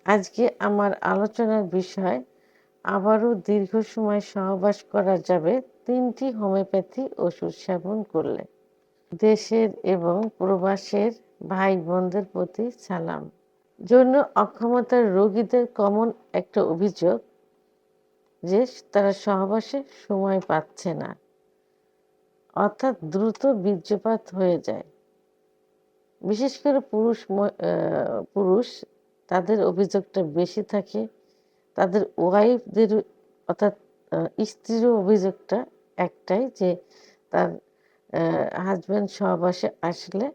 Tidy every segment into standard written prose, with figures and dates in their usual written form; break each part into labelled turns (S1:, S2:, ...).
S1: আজকে আমার আলোচনার বিষয় আবারও দীর্ঘ সময় সহবাস করা যাবে ৩টি হোমিওপ্যাথি ওষুধ সেবন করলে। দেশের এবং প্রবাসের ভাই বোনদের প্রতি সালাম। যৌন অক্ষমতার রোগীদের কমন একটা অভিযোগ যে তারা সহবাসে সময় পাচ্ছে না, অর্থাৎ দ্রুত বীর্যপাত হয়ে যায়। বিশেষ করে পুরুষ তাদের অভিযোগটা বেশি থাকে। তাদের ওয়াইফদের অর্থাৎ স্ত্রীরও অভিযোগটা একটাই যে তার হাজব্যান্ড সহবাসে আসলে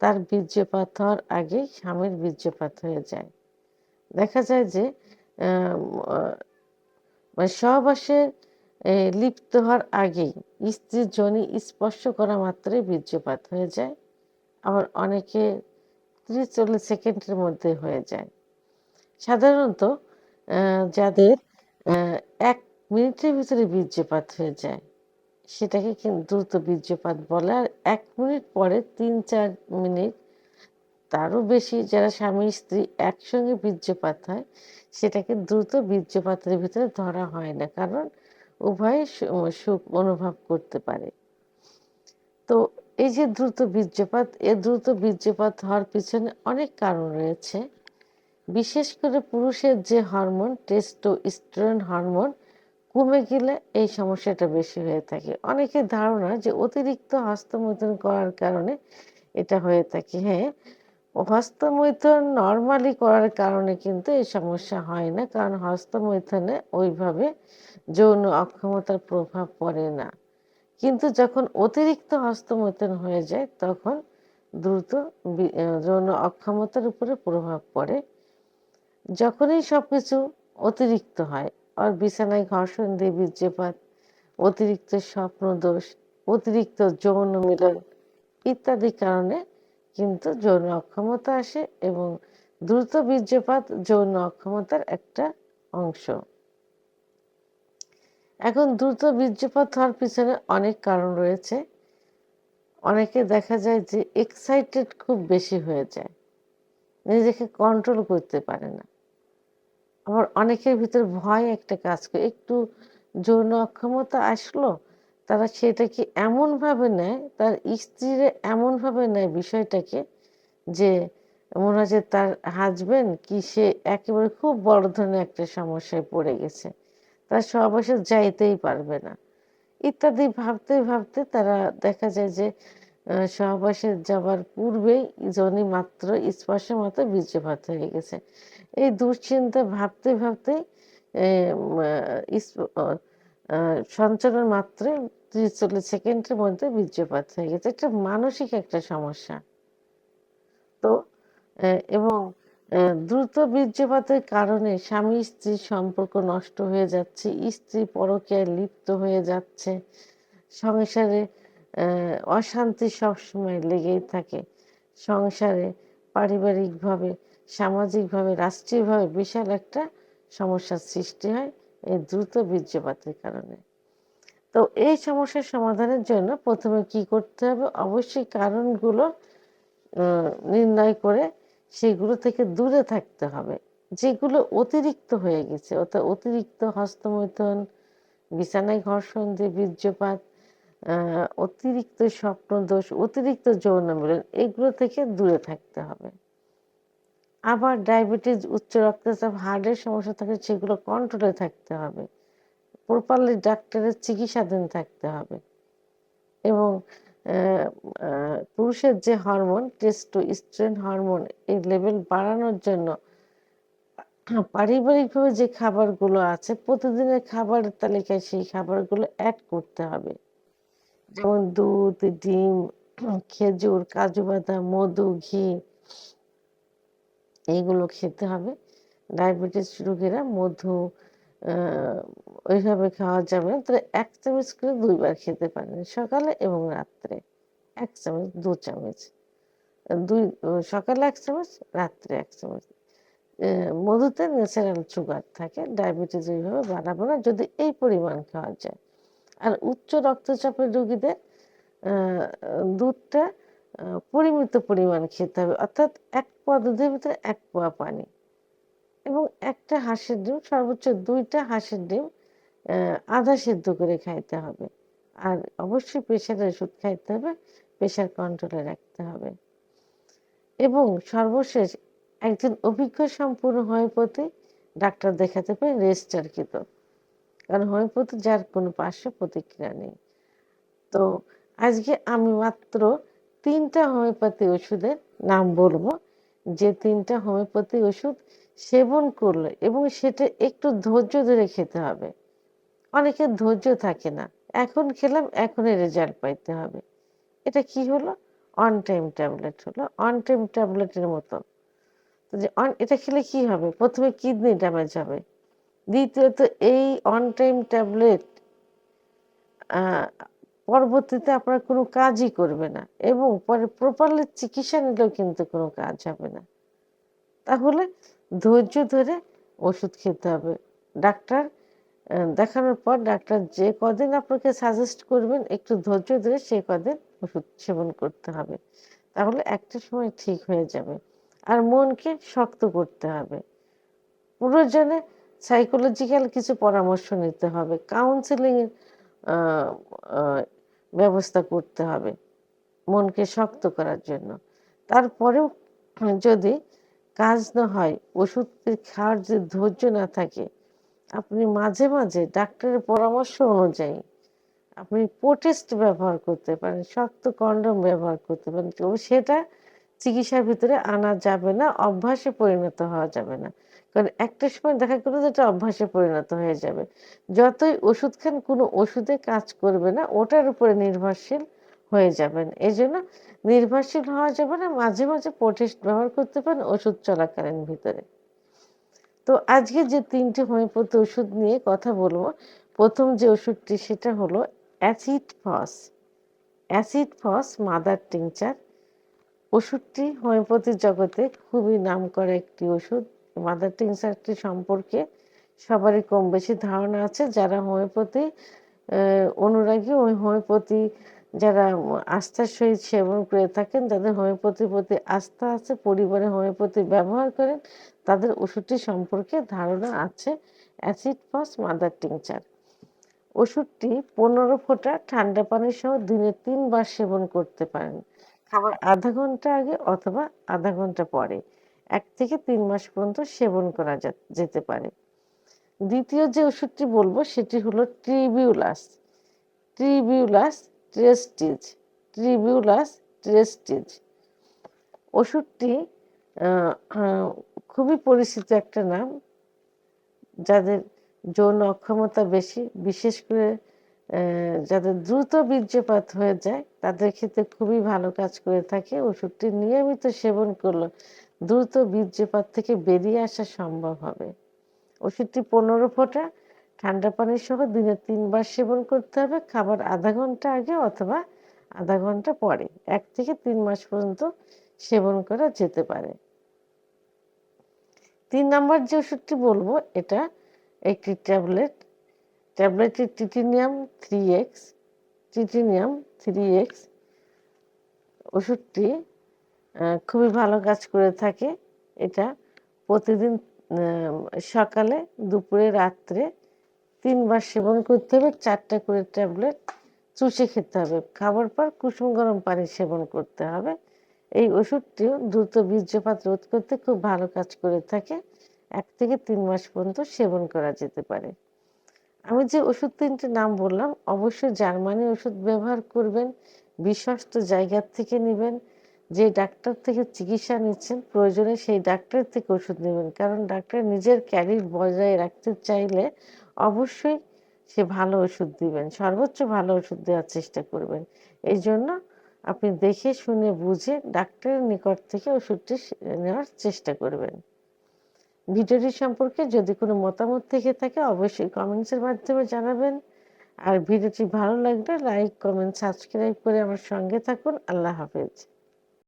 S1: তার বীর্যপাত হওয়ার আগেই স্বামীর বীর্যপাত হয়ে যায়। দেখা যায় যে মানে সহবাসে লিপ্ত হওয়ার আগেই স্ত্রীর যোনি স্পর্শ করা মাত্রই বীর্যপাত হয়ে যায়। আবার অনেকে ৩০-৪০ সেকেন্ডের মধ্যে হয়ে যায়। সাধারণত যাদের ১ মিনিটের ভিতরে বীর্যপাত হয়ে যায় সেটাকে কিন্তু দ্রুত বীর্যপাত বলে। আর ১ মিনিট পরে ৩-৪ মিনিট তারও বেশি যারা স্বামী স্ত্রী একসঙ্গে বীর্যপাত হয় সেটাকে দ্রুত বীর্যপাতের ভিতরে ধরা হয় না, কারণ উভয়ে সুখ অনুভব করতে পারে। তো এই যে দ্রুত বীর্যপাত, দ্রুত বীর্যপাত হওয়ার পিছনে অনেক কারণ রয়েছে। বিশেষ করে পুরুষের যে হরমোন টেস্টোস্টেরন হরমোন কমে গেলে এই সমস্যাটা বেশি হয়ে থাকে। অনেকের ধারণা যে অতিরিক্ত হস্তমৈথুন করার কারণে এটা হয়ে থাকে। হ্যাঁ, হস্তমৈথুন নর্মালি করার কারণে কিন্তু এই সমস্যা হয় না, কারণ হস্তমৈথুনে ওইভাবে যৌন অক্ষমতার প্রভাব পড়ে না। কিন্তু যখন অতিরিক্ত হস্তমৈথুন হয়ে যায় তখন দ্রুত যৌন অক্ষমতার উপরে প্রভাব পড়ে। যখনই সবকিছু অতিরিক্ত হয়, আর বিছানায় ঘর্ষণ দিয়ে বীর্যপাত, অতিরিক্ত স্বপ্নদোষ, অতিরিক্ত যৌন মিলন ইত্যাদি কারণে কিন্তু যৌন অক্ষমতা আসে এবং দ্রুত বীর্যপাত যৌন অক্ষমতার একটা অংশ। এখন দ্রুত বীর্যপাত হওয়ার পিছনে অনেক কারণ রয়েছে। অনেকে দেখা যায় যে এক্সাইটেড খুব বেশি হয়ে যায়, নিজেকে কন্ট্রোল করতে পারে না। আবার অনেকের ভিতর ভয় একটা কাজ করে, একটু যৌন অক্ষমতা আসলো তারা সেটাকে এমনভাবে নেয়, তার স্ত্রীরা এমনভাবে নেয় বিষয়টাকে যে মনে হয় যে তার হাজবেন্ড কি সে একেবারে খুব বড় ধরনের একটা সমস্যায় পড়ে গেছে, তারা সহবাসে যাইতেই পারবে না ইত্যাদি ভাবতে ভাবতে তারা দেখা যায় যে সহবাসে যাবার পূর্বেই যোনি মাত্র স্পর্শ মাত্র বীর্যপাত হয়ে গেছে। এই দুশ্চিন্তা ভাবতে ভাবতেই সঞ্চালন মাত্রে ৩০-৪০ সেকেন্ডের মধ্যে বীর্যপাত হয়ে গেছে। এটা মানসিক একটা সমস্যা। তো এবং দ্রুত বীর্যপাতের কারণে স্বামী স্ত্রীর সম্পর্ক নষ্ট হয়ে যাচ্ছে, স্ত্রী পরকীয়ায় লিপ্ত হয়ে যাচ্ছে, সংসারে অশান্তি সবসময় লেগেই থাকে। সংসারে পারিবারিকভাবে, সামাজিকভাবে, রাষ্ট্রীয়ভাবে বিশাল একটা সমস্যার সৃষ্টি হয় এই দ্রুত বীর্যপাতের কারণে। তো এই সমস্যার সমাধানের জন্য প্রথমে কি করতে হবে, অবশ্যই কারণগুলো নির্ণয় করে সেগুলো থেকে দূরে থাকতে হবে। যেগুলো অতিরিক্ত হয়ে গেছে, অর্থাৎ অতিরিক্ত হস্তমৈথুন, বিছানায় ঘর্ষণ দিয়ে বীর্যপাত, অতিরিক্ত স্বপ্নদোষ, অতিরিক্ত যৌন মিলন, এগুলো থেকে দূরে থাকতে হবে। আবার ডায়াবেটিস, উচ্চ রক্তচাপ, হার্টের সমস্যা থাকে সেগুলো কন্ট্রোলে থাকতে হবে, প্রপারলি ডাক্তারের চিকিৎসাধীন থাকতে হবে। এবং পুরুষের যে হরমোন টেস্টোস্টেরন হরমোন, এই লেভেল বাড়ানোর জন্য পারিবারিকভাবে যে খাবারগুলো আছে প্রতিদিনের খাবারের তালিকায় সেই খাবারগুলো অ্যাড করতে হবে, যেমন দুধ, ডিম, খেজুর, কাজু বাদাম, মধু, ঘি, এইগুলো খেতে হবে। ডায়াবেটিস রোগীরা মধু ওইভাবে খাওয়া যাবে না, তাহলে ১ চামচ করে ২ বার খেতে পারেন, সকালে এবং রাত্রে ১ চামচ, ২ চামচ, সকালে ১ চামচ, রাত্রে ১ চামচ। মধুতে ন্যাচারাল সুগার থাকে, ডায়াবেটিস ওইভাবে বাড়াবো না যদি এই পরিমাণ খাওয়া যায়। আর উচ্চ রক্তচাপের রোগীদের দুধটা পরিমিত পরিমাণ খেতে হবে, অর্থাৎ ১ পোয়া দুধের ভিতরে ১ পোয়া পানি, এবং এবং একটা হাঁসের ডিম, সর্বোচ্চ ২টা হাঁসের ডিম আধা সেদ্ধ করে খাইতে হবে। আর অবশ্যই প্রেশারের ওষুধ খাইতে হবে, প্রেশার কন্ট্রোলে রাখতে হবে। এবং সর্বশেষ একজন অভিজ্ঞ সম্পূর্ণ হোমিওপ্যাথি ডাক্তার দেখাতে পারেন রেজিস্টারকৃত, কারণ হোমিওপ্যাথি যার কোনো পার্শ্ব প্রতিক্রিয়া নেই। তো আজকে আমি মাত্র ৩টা হোমিওপ্যাথি ওষুধের নাম বলবো, যে 3টা হোমিওপ্যাথি ওষুধ সেবন করলে, এবং সেটা একটু ধৈর্য ধরে খেতে হবে। অনেকের ধৈর্য থাকে না, এখন খেলাম এখনই রেজাল্ট পাইতে হবে। এটা কি হলো? অন টাইম ট্যাবলেট হলো, অন টাইম ট্যাবলেটের মতো। যে এটা খেলে কি হবে? প্রথমে কিডনি ড্যামেজ হবে, দ্বিতীয়ত এই অন টাইম ট্যাবলেট পরবর্তীতে আপনার কোনো কাজই করবে না, এবং পরে প্রপারলি চিকিৎসা নিলেও কিন্তু কোনো কাজ হবে না। তাহলে ধৈর্য ধরে ওষুধ খেতে হবে। ডাক্তার দেখানোর পর ডাক্তার যে কদিন আপনাকে সাজেস্ট করবেন, একটু ধৈর্য ধরে সেই কদিন ওষুধ সেবন করতে হবে। তাহলে একটা সময় ঠিক হয়ে যাবে। আর মনকে শক্ত করতে হবে। প্রয়োজনে সাইকোলজিক্যাল কিছু পরামর্শ নিতে হবে, কাউন্সেলিংয়ের ব্যবস্থা করতে হবে মনকে শক্ত করার জন্য। তারপরেও যদি কাজ না হয়, ওষুধ খাওয়ার যে ধৈর্য না থাকে, আপনি মাঝে মাঝে ডাক্তারের পরামর্শ অনুযায়ী আপনি প্রোটেস্ট ব্যবহার করতে পারেন, শক্ত কন্ডম ব্যবহার করতে পারেন। তবে সেটা চিকিৎসার ভিতরে আনা যাবে না, অভ্যাসে পরিণত হওয়া যাবে না। কারণ একটা সময় দেখা গেল যে এটা অভ্যাসে পরিণত হয়ে যাবে। যতই ওষুধ খান, কোনো ওষুধে কাজ করবে না, ওটার উপরে নির্ভরশীল হয়ে যাবেন। এজন্য নির্ভরশীল হওয়া যাবে না, মাঝে মাঝে প্রোটেস্ট ব্যবহার করতে পারেন ওষুধ চলাকালীন ভিতরে। তো আজকে যে 3টি হোমিওপ্যাথি ওষুধ নিয়ে কথা বলবো, প্রথম যে ওষুধটি সেটা হলো অ্যাসিড ফস মাদার টিংচার। ওষুধটি হোমিওপ্যাথি জগতে খুবই নামকরা একটি ওষুধ। মাদার টিংচারটি সম্পর্কে সবারই কম বেশি ধারণা আছে। যারা হোমিওপ্যাথি অনুরাগী, ওই হোমিওপ্যাথি যারা আস্থার সহিত সেবন করে থাকেন, যাদের হোমিওপ্যাথির প্রতি আস্থা আছে, পরিবারে হোমিওপ্যাথি ব্যবহার করেন, তাদের ওষুধটি সম্পর্কে ধারণা আছে। অ্যাসিড ফস মাদার টিংচার ওষুধটি 15 ফোঁটা ঠান্ডা পানি সহ দিনে 3 বার সেবন করতে পারেন, খাবার আধা ঘন্টা আগে অথবা আধা ঘন্টা পরে। 1 থেকে 3 মাস পর্যন্ত সেবন করা যেতে পারে। দ্বিতীয় যে ওষুধটি বলবো সেটি হলো ট্রিবিউলাস ট্রেস্টিজ। ওষুধটি খুবই পরিচিত একটা নাম। যাদের যৌন অক্ষমতা বেশি, বিশেষ করে যাদের দ্রুত বীর্যপাত হয়ে যায়, তাদের ক্ষেত্রে খুবই ভালো কাজ করে থাকে। ওষুধটি নিয়মিত সেবন করলে দ্রুত বীর্যপাত থেকে বেরিয়ে আসা সম্ভব হবে। ওষুধটি 15 ফোঁটা ঠান্ডা পানি সহ দিনে 3 বার সেবন করতে হবে, খাবার আধা ঘন্টা আগে অথবা আধা ঘন্টা পরে। 1 থেকে 3 মাস পর্যন্ত সেবন করা যেতে পারে। 3 নম্বর যে ওষুধটি বলবো, এটা একটি ট্যাবলেটটি টিটিনিয়াম 3x। ওষুধটি খুবই ভালো কাজ করে থাকে। এটা প্রতিদিন সকালে, দুপুরে, রাত্রে 3 বার সেবন করতে হবে। 4টা করে ট্যাবলেট চুষে খেতে হবে। খাবার পর কুসুম গরম পানি সেবন করতে হবে। এই ওষুধটিও দ্রুত বীর্যপাত রোধ করতে খুব ভালো কাজ করে থাকে। 1 থেকে 3 মাস পর্যন্ত সেবন করা যেতে পারে। আমি যে ওষুধ 3টে নাম বললাম, অবশ্যই জার্মানি ওষুধ ব্যবহার করবেন, বিশ্বস্ত জায়গার থেকে নেবেন। যে ডাক্তার থেকে চিকিৎসা নিচ্ছেন, প্রয়োজনে সেই ডাক্তার থেকে ওষুধ নেবেন। কারণ ডাক্তার নিজের ক্যারিয়ার বজায় রাখতে চাইলে অবশ্যই সে ভালো ওষুধ দিবেন, সর্বোচ্চ ভালো ওষুধ দেওয়ার চেষ্টা করবেন। এই জন্য আপনি দেখে শুনে বুঝে ডাক্তারের নিকট থেকে ওষুধটি নেওয়ার চেষ্টা করবেন। ভিডিওটি সম্পর্কে যদি কোনো মতামত থেকে থাকে, অবশ্যই কমেন্টসের মাধ্যমে জানাবেন। আর ভিডিওটি ভালো লাগলে লাইক, কমেন্ট, সাবস্ক্রাইব করে আমার সঙ্গে থাকুন। আল্লাহ হাফেজ।